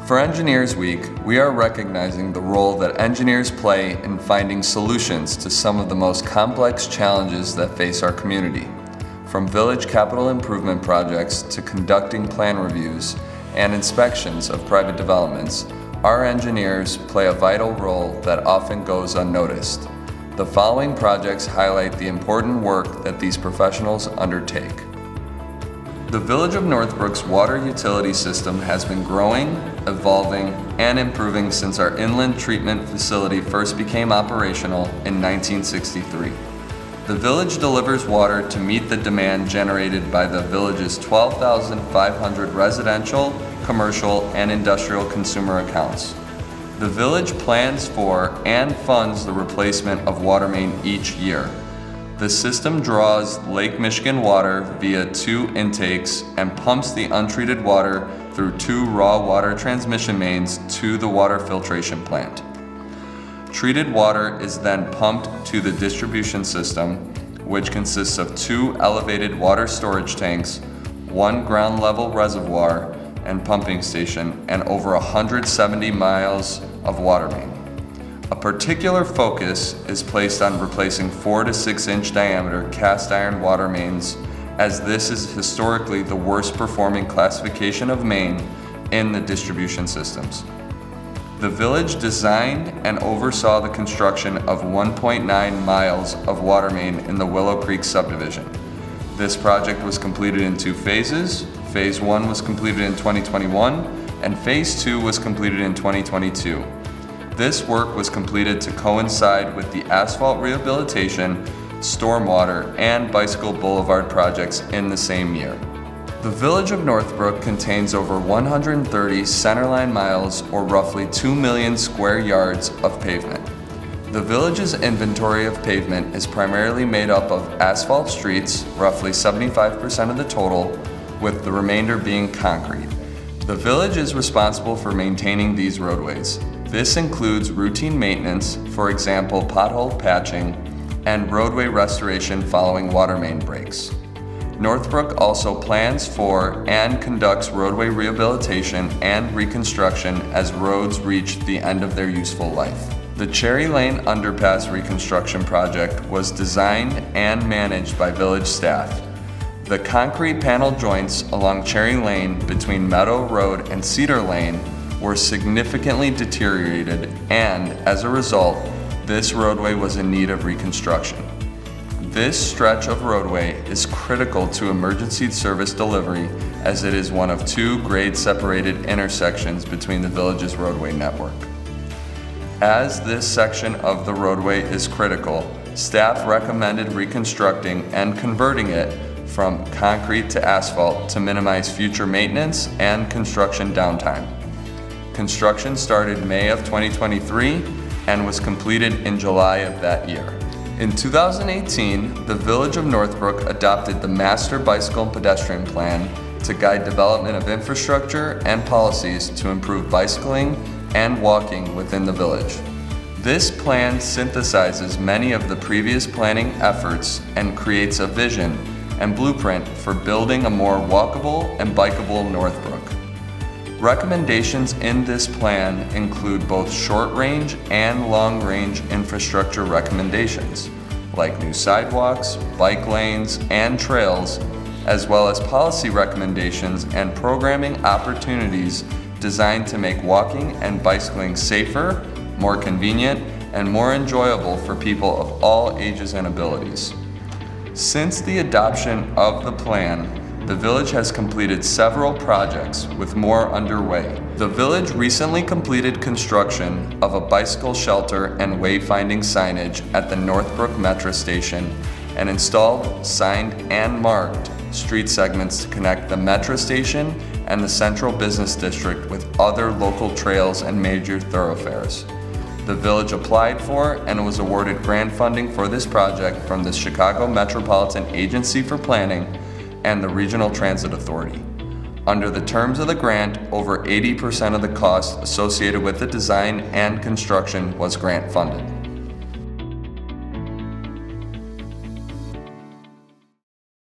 For Engineers Week, we are recognizing the role that engineers play in finding solutions to some of the most complex challenges that face our community. From village capital improvement projects to conducting plan reviews and inspections of private developments, our engineers play a vital role that often goes unnoticed. The following projects highlight the important work that these professionals undertake. The Village of Northbrook's water utility system has been growing, evolving, and improving since our inland treatment facility first became operational in 1963. The village delivers water to meet the demand generated by the village's 12,500 residential, commercial, and industrial consumer accounts. The village plans for and funds the replacement of water main each year. The system draws Lake Michigan water via 2 intakes and pumps the untreated water through 2 raw water transmission mains to the water filtration plant. Treated water is then pumped to the distribution system, which consists of 2 elevated water storage tanks, 1 ground level reservoir and pumping station, and over 170 miles of water main. A particular focus is placed on replacing 4 to 6 inch diameter cast iron water mains, as this is historically the worst performing classification of main in the distribution systems. The village designed and oversaw the construction of 1.9 miles of water main in the Willow Creek subdivision. This project was completed in 2 phases. Phase 1 was completed in 2021 and Phase 2 was completed in 2022. This work was completed to coincide with the asphalt rehabilitation, stormwater, and bicycle boulevard projects in the same year. The Village of Northbrook contains over 130 centerline miles, or roughly 2 million square yards of pavement. The village's inventory of pavement is primarily made up of asphalt streets, roughly 75% of the total, with the remainder being concrete. The village is responsible for maintaining these roadways. This includes routine maintenance, for example, pothole patching, and roadway restoration following water main breaks. Northbrook also plans for and conducts roadway rehabilitation and reconstruction as roads reach the end of their useful life. The Cherry Lane Underpass reconstruction project was designed and managed by village staff. The concrete panel joints along Cherry Lane between Meadow Road and Cedar Lane were significantly deteriorated, and as a result, this roadway was in need of reconstruction. This stretch of roadway is critical to emergency service delivery, as it is one of 2 grade-separated intersections between the village's roadway network. As this section of the roadway is critical, staff recommended reconstructing and converting it from concrete to asphalt to minimize future maintenance and construction downtime. Construction started May of 2023 and was completed in July of that year. In 2018, the Village of Northbrook adopted the Master Bicycle and Pedestrian Plan to guide development of infrastructure and policies to improve bicycling and walking within the village. This plan synthesizes many of the previous planning efforts and creates a vision and blueprint for building a more walkable and bikeable Northbrook. Recommendations in this plan include both short-range and long-range infrastructure recommendations, like new sidewalks, bike lanes, and trails, as well as policy recommendations and programming opportunities designed to make walking and bicycling safer, more convenient, and more enjoyable for people of all ages and abilities. Since the adoption of the plan, the village has completed several projects, with more underway. The village recently completed construction of a bicycle shelter and wayfinding signage at the Northbrook Metro Station and installed, signed, and marked street segments to connect the Metro Station and the Central Business District with other local trails and major thoroughfares. The village applied for and was awarded grant funding for this project from the Chicago Metropolitan Agency for Planning and the Regional Transit Authority. Under the terms of the grant, over 80% of the cost associated with the design and construction was grant funded.